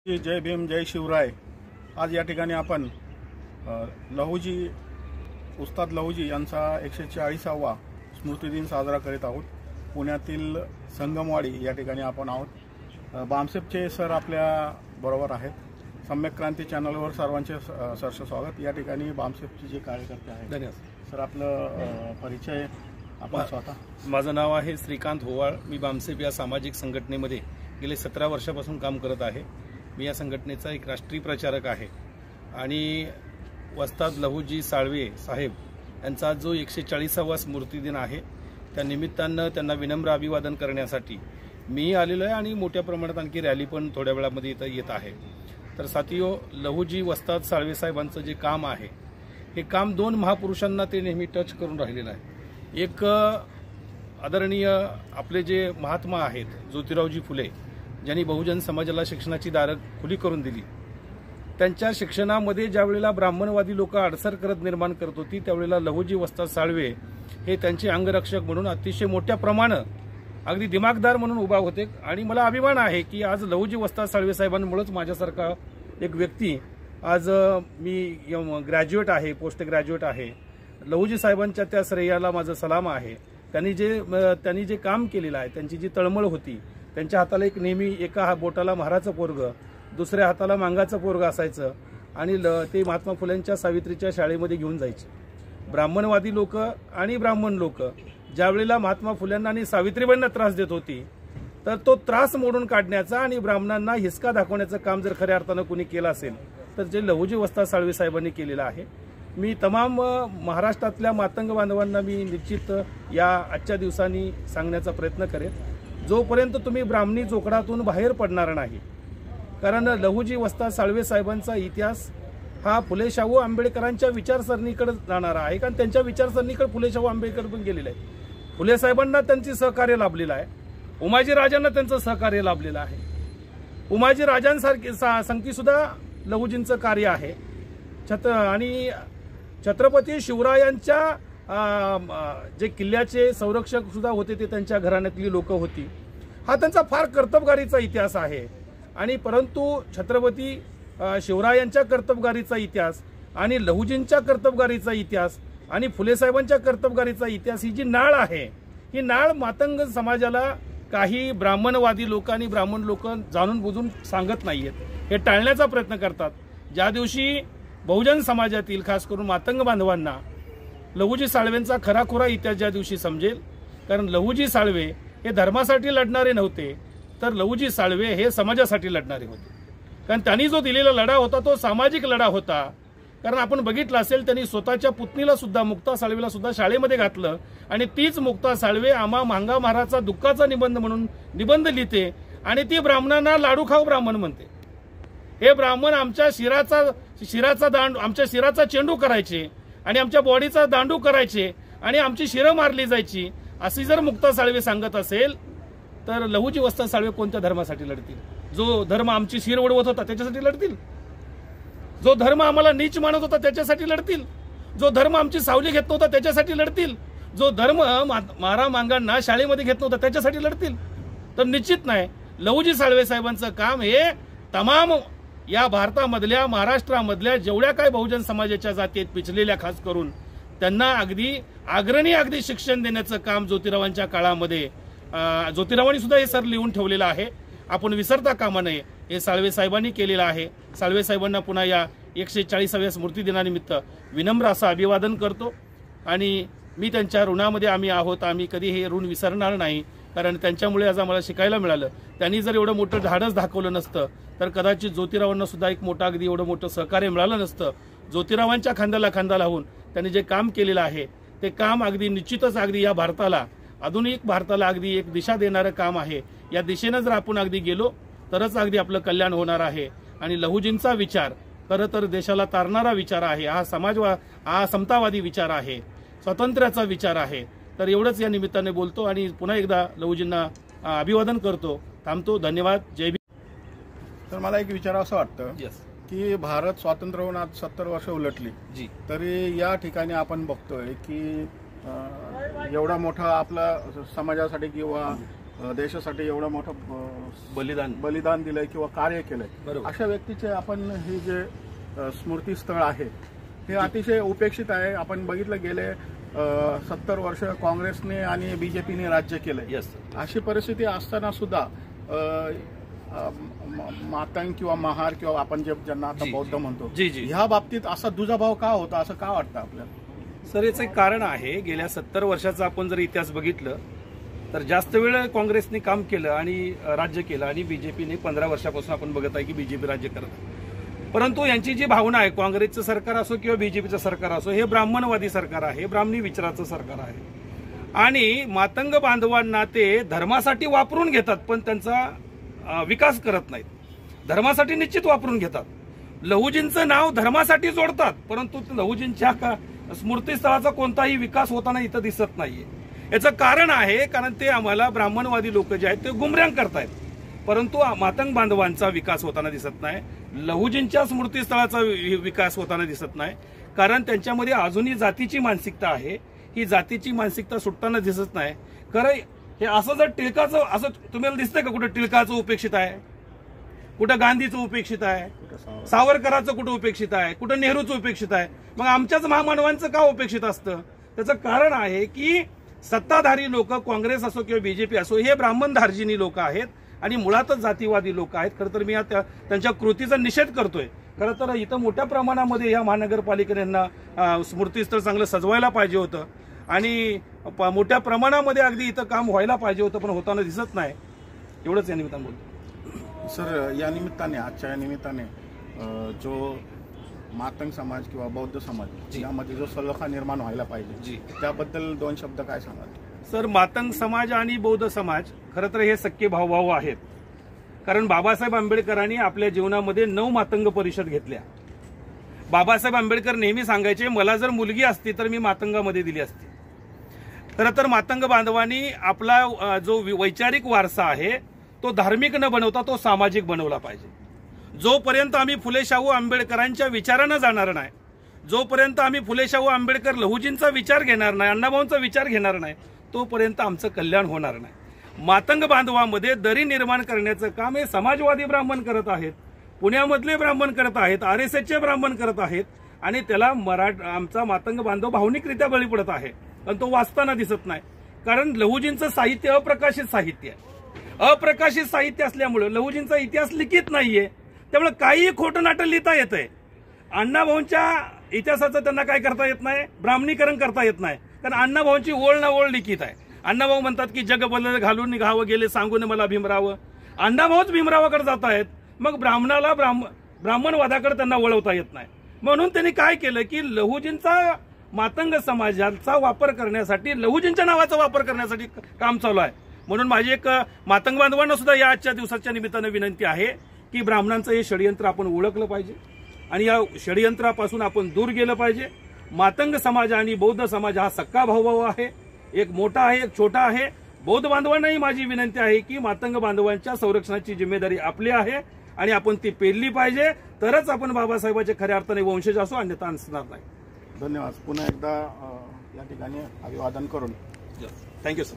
जय भीम जय शिवराय। आज या ठिकाणी आपण लहुजी उस्ताद लहुजी यांचा 140वा स्मृतिदिन साजरा करीत आहोत। पुण्यातील संगमवाडी या ठिकाणी आपण आहोत। बामसेपचे सर आपल्या बरोबर आहेत। सम्यक क्रांती चॅनलवर सर्वांचे सहर्ष स्वागत। या ठिकाणी बामसेपचे जे कार्यकर्ते आहेत, धन्यवाद सर। आपलं परिचय आपण स्वतः। माझं नाव आहे श्रीकांत होवाळ। मी बामसेप या सामाजिक संघटनेमध्ये गेले 17 वर्षापासून काम करत आहे। मी या संघटनेचा एक राष्ट्रीय प्रचारक आहे आणि वस्ताद लहुजी साळवे साहेब यांचा जो 140वा स्मृतिदिन आहे त्या निमित्तानं त्यांना विनम्र अभिवादन करण्यासाठी मी आलेलो आहे आणि मोठ्या प्रमाणात आणखी रॅली पण थोड्या वेळामध्ये इथं येत आहे। तर साथियो, लहुजी वस्ताद साळवे साहेबांचं जे काम आहे हे काम दोन महापुरुषांना ते नेहमी टच करून राहिलेलं आहे। एक आदरणीय आपले जे महात्मा आहेत ज्योतिरावजी फुले, ज्यांनी बहुजन समाजाला शिक्षणाची दारं खुली करून दिली। त्यांच्या शिक्षणामध्ये ज्यावेळेला ब्राह्मणवादी लोक अडसर करत निर्माण करत होती त्यावेळेला लहुजी वस्ताद साळवे हे त्यांचे अंगरक्षक म्हणून अतिशय मोठ्या प्रमाणात अगदी दिमागदार म्हणून उभा होते। आणि मला अभिमान आहे की आज लहुजी वस्ताद साळवे साहेबांमुळेच माझ्यासारखा एक व्यक्ती आज मी ग्रॅज्युएट आहे, पोस्ट ग्रॅज्युएट आहे। लहुजी साहेबांच्या त्या श्रेयाला माझं सलाम आहे। त्यांनी जे काम केलेलं आहे, त्यांची जी तळमळ होती, त्यांच्या हाताला एक नेहमी एका बोटाला महाराचं पोरग, दुसऱ्या हाताला मांगाचं पोरग असायचं आणि ते महात्मा फुलेंच्या सावित्रीच्या शाळेमध्ये घेऊन जायचे। ब्राह्मणवादी लोक आणि ब्राह्मण लोक ज्यावेळेला महात्मा फुल्यांना आणि सावित्रीबाईंना त्रास देत होती तर तो त्रास मोडून काढण्याचा आणि ब्राह्मणांना हिसका दाखवण्याचं काम जर खऱ्या अर्थानं कोणी केलं असेल तर जे लहुजी वस्ताद साळवे साहेबांनी केलेलं आहे। मी तमाम महाराष्ट्रातल्या मातंग बांधवांना मी निश्चित या आजच्या दिवसांनी सांगण्याचा प्रयत्न करेन, जोपर्यंत तुम्ही ब्राह्मणी जोखडातून बाहेर पडणार नाही। कारण लहुजी वस्ताद साळवे साहेबांचा इतिहास हा फुले शाहू आंबेडकरांच्या विचारसरणीकडे जाणारा आहे। कारण त्यांच्या विचारसरणीकडे फुले शाहू आंबेडकर पण गेलेले आहे। फुले साहेबांना त्यांचे सहकार्य लाभलेलं आहे, उमाजी राजांना त्यांचं सहकार्य लाभलेलं आहे। उमाजी राजांसारखी संगती सुद्धा लहुजींचं कार्य आहे। आणि छत्रपती शिवरायांच्या जे किल्ल्याचे संरक्षक सुद्धा होते ते त्यांच्या घराण्यातली लोक होती। हा त्यांचा फार कर्तबगारीचा इतिहास आहे। आणि परंतु छत्रपती शिवरायांच्या कर्तबगारीचा इतिहास आणि लहुजींच्या कर्तबगारीचा इतिहास आणि फुले साहेबांच्या कर्तबगारीचा इतिहास ही जी नाळ आहे, ही नाळ मातंग समाजाला काही ब्राह्मणवादी लोक आणि ब्राह्मण लोक जाणून बुजून सांगत नाहीयेत, हे टाळण्याचा प्रयत्न करतात। ज्या दिवशी बहुजन समाजातील खास करून मातंग बांधवांना लहुजी साळवेंचा खराखुरा इतिहास ज्या दिवशी समजेल, कारण लहुजी साळवे हे धर्मासाठी लढणारे नव्हते तर लहुजी साळवे हे समाजासाठी लढणारे होते। कारण त्यांनी जो दिलेला लढा होता तो सामाजिक लढा होता। कारण आपण बघितलं असेल त्यांनी स्वतःच्या पुतणीला सुद्धा, मुक्ता साळवेला सुद्धा शाळेमध्ये घातलं आणि तीच मुक्ता साळवे आम्हा मांगा महाराजचा दुःखाचा निबंध म्हणून निबंध लिहिते आणि ती ब्राह्मणांना लाडू खाऊ ब्राह्मण म्हणते। हे ब्राह्मण आमच्या शिराचा चेंडू करायचे आणि आमच्या बॉडीचा दांडू करायचे आणि आमची शिरं मारली जायची, अशी जर मुक्ता साळवे सांगत असेल तर लहुजी वस्ताद साळवे कोणत्या धर्मासाठी लढतील? जो धर्म आमची शिर उडवत होता त्याच्यासाठी लढतील? जो धर्म आम्हाला नीच मानत होता त्याच्यासाठी लढतील? जो धर्म आमची सावली घेत नव्हता त्याच्यासाठी लढतील? जो धर्म मारा मांगांना शाळेमध्ये घेत नव्हता त्याच्यासाठी लढतील? तर निश्चित नाही। लहुजी साळवे साहेबांचं काम हे तमाम या भारतामधल्या, महाराष्ट्रामधल्या जेवढ्या काही बहुजन समाजाच्या जाती आहेत पिछलेल्या, खास करून त्यांना अग्रणी शिक्षण देण्याचं काम ज्योतिरावांच्या काळामध्ये ज्योतिरावांनी सुद्धा हे सर लिहून ठेवलेलं आहे। आपण विसरता कामा नये, हे साळवे साहेबांनी केलेलं आहे। साळवे साहेबांना पुन्हा या 140व्या स्मृतिदिनानिमित्त विनम्र असं अभिवादन करतो आणि मी त्यांच्या ऋणामध्ये आम्ही आहोत। आम्ही कधी हे ऋण विसरणार नाही, कारण त्यांच्यामुळे आज आम्हाला शिकायला मिळालं। त्यांनी जर एवढं मोठं धाडस दाखवलं नसतं तर कदाचित ज्योतिरावांना सुद्धा एक मोठं अगदी एवढं मोठं सहकार्य मिळालं नसतं। ज्योतिरावांच्या खांद्याला खांदा लावून त्यांनी जे काम केलेलं आहे ते काम अगदी निश्चितच अगदी या भारताला, आधुनिक भारताला अगदी एक दिशा देणारं काम आहे। या दिशेनं जर आपण अगदी गेलो तरच अगदी आपलं कल्याण होणार आहे। आणि लहुजींचा विचार खरं तर देशाला तारणारा विचार आहे। हा समतावादी विचार आहे, स्वातंत्र्याचा विचार आहे। तर एवढंच या निमित्ताने बोलतो आणि पुन्हा एकदा लहुजींना अभिवादन करतो, थांबतो। धन्यवाद। जय भीम। तर मला एक विचारावं वाटतं की भारत स्वातंत्र्य होऊन आज 70 वर्ष उलटली जी, तरी या ठिकाणी आपण बघतोय की एवढा मोठा आपला समाजासाठी किंवा देशासाठी एवढं मोठं बलिदान दिलंय किंवा कार्य केलंय, बरोबर. अशा व्यक्तीचे आपण हे जे स्मृतीस्थळ आहे हे अतिशय उपेक्षित आहे. आपण बघितलं गेले 70 वर्ष काँग्रेसने आणि बीजेपीने राज्य केलंय. अशी परिस्थिती असताना सुद्धा मातंग किंवा महार किंवा आपण ज्यांना आता बौद्ध म्हणतो ह्या बाबतीत असा दुजाभाव का होता, असं का वाटतं आपल्याला? सर, याचं एक कारण आहे. गेल्या 70 वर्षाचा आपण जर इतिहास बघितलं तर जास्त वेळ काँग्रेसने काम केलं आणि राज्य केलं आणि बीजेपीने 15 वर्षापासून आपण बघत आहे की बीजेपी राज्य करत आहे. परंतु यांची जी भावना आहे, काँग्रेसचं सरकार असो किंवा बीजेपीचं सरकार असो, हे ब्राह्मणवादी सरकार आहे, ब्राह्मणी विचाराचं सरकार आहे. आणि मातंग बांधवांना ते धर्मासाठी वापरून घेतात पण त्यांचा विकास करत नाहीत. धर्मासाठी निश्चित वापरून घेतात. लहुजींचं नाव धर्मासाठी जोडतात परंतु लहुजींच्या स्मृतीस्थळाचा कोणताही विकास होताना इथं दिसत नाहीये. याचं कारण आहे कारण ते आम्हाला ब्राह्मणवादी लोक जे आहेत ते गुमराह करतायत, परंतु मातंग बांधवांचा विकास होताना दिसत नाही. लहुजींच्या स्मृतीस्थळाचा विकास होताना दिसत नाही कारण त्यांच्यामध्ये अजूनही जातीची मानसिकता आहे. ही जातीची मानसिकता सुटताना दिसत नाही. खरं हे असं जर टिळकाचं असं तुम्हाला दिसतंय का कुठं टिळकाचं उपेक्षित आहे, कुठं गांधीचं उपेक्षित आहे, सावरकरांचं कुठं उपेक्षित आहे, कुठं नेहरूचं उपेक्षित आहे, मग आमच्याच महामानवांचं का उपेक्षित असतं? त्याचं कारण आहे की सत्ताधारी लोक, काँग्रेस असो किंवा बीजेपी असो, हे ब्राह्मण धार्जिणी लोक आहेत आणि मुळातच जातीवादी लोक आहेत. खरं तर मी त्यांच्या कृतीचा निषेध करतोय. खरं तर इथं मोठ्या प्रमाणामध्ये या महानगरपालिकेने यांना स्मृतीस्थळ चांगलं सजवायला पाहिजे होतं आणि मोठ्या प्रमाणामध्ये अगदी इथं काम व्हायला पाहिजे होतं पण होताना दिसत नाही. एवढंच या निमित्तानं बोलतो. सर, या निमित्ताने, आजच्या या निमित्ताने जो मातंग समाज किंवा बौद्ध समाज यामध्ये जो सलोखा निर्माण व्हायला पाहिजे त्याबद्दल 2 शब्द काय सांगाल? सर, मातंग समाज आणि बौद्ध समाज खरं तर हे सख्खे भाऊ आहेत. कारण बाबासाहेब आंबेडकरांनी आपल्या जीवनामध्ये 9 मातंग परिषद घेतल्या. बाबासाहेब आंबेडकर नेहमी सांगायचे, मला जर मुलगी असती तर मी मातंगामध्ये दिली असती. खरं तर मातंग बांधवांनी आपला जो वैचारिक वारसा आहे तो धार्मिक न बनवता तो सामाजिक बनवला पाहिजे. जोपर्यंत आम्ही फुले शाहू आंबेडकरांच्या विचारानं जाणार नाही, जोपर्यंत आम्ही फुले शाहू आंबेडकर लहुजींचा विचार घेणार नाही, अण्णाभाऊंचा विचार घेणार नाही, तोपर्यंत आमचं कल्याण होणार नाही. मातंग बांधवामध्ये दरी निर्माण करण्याचं काम हे समाजवादी ब्राह्मण करत आहेत, पुण्यामधले ब्राह्मण करत आहेत, RSSचे ब्राह्मण करत आहेत आणि त्याला आमचा मातंग बांधव भावनिकरित्या बळी पडत आहे पण तो वाचताना दिसत नाही. कारण लहुजींचं साहित्य अप्रकाशित साहित्य आहे. अप्रकाशित साहित्य असल्यामुळे लहुजींचा इतिहास लिखित नाहीये, त्यामुळे काही खोटं नाटक लिहिता येतंय. अण्णाभाऊंच्या इतिहासाचं त्यांना काय करता येत नाही, ब्राह्मणीकरण करता येत नाही. कारण अण्णाभाऊंची ओळ ना ओळ लिखित आहे. अण्णाभाऊ म्हणतात की जग बदल घालून निघावं गेले सांगून मला भीमराव. अण्णाभाऊच भीमरावाकडे जात आहेत, मग ब्राह्मणाला ब्राह्मणवादाकडे त्यांना वळवता येत नाही. म्हणून त्यांनी काय केलं की लहुजींचा मातंग समाजाचा वापर करण्यासाठी, लहुजींच्या नावाचा वापर करण्यासाठी काम चालू आहे. म्हणून माझी एक मातंग बांधवांना सुद्धा या आजच्या दिवसाच्या निमित्तानं विनंती आहे की ब्राह्मणांचं हे षडयंत्र आपण ओळखलं पाहिजे आणि या षडयंत्रापासून आपण दूर गेलं पाहिजे. मातंग समाज आणि बौद्ध समाज हा सक्का भाऊ आहे, एक मोठा आहे एक छोटा आहे. बौद्ध बांधवांनाही माझी विनंती आहे की मातंग बांधवांच्या संरक्षणाची जिम्मेदारी आपली आहे आणि आपण ती पेलली पाहिजे, तरच आपण बाबासाहेबांचे खऱ्या अर्थाने वंशज असू, अन्यथा असणार नाही. धन्यवाद. पुन्हा एकदा या ठिकाणी अभिवादन करून थँक्यू सर.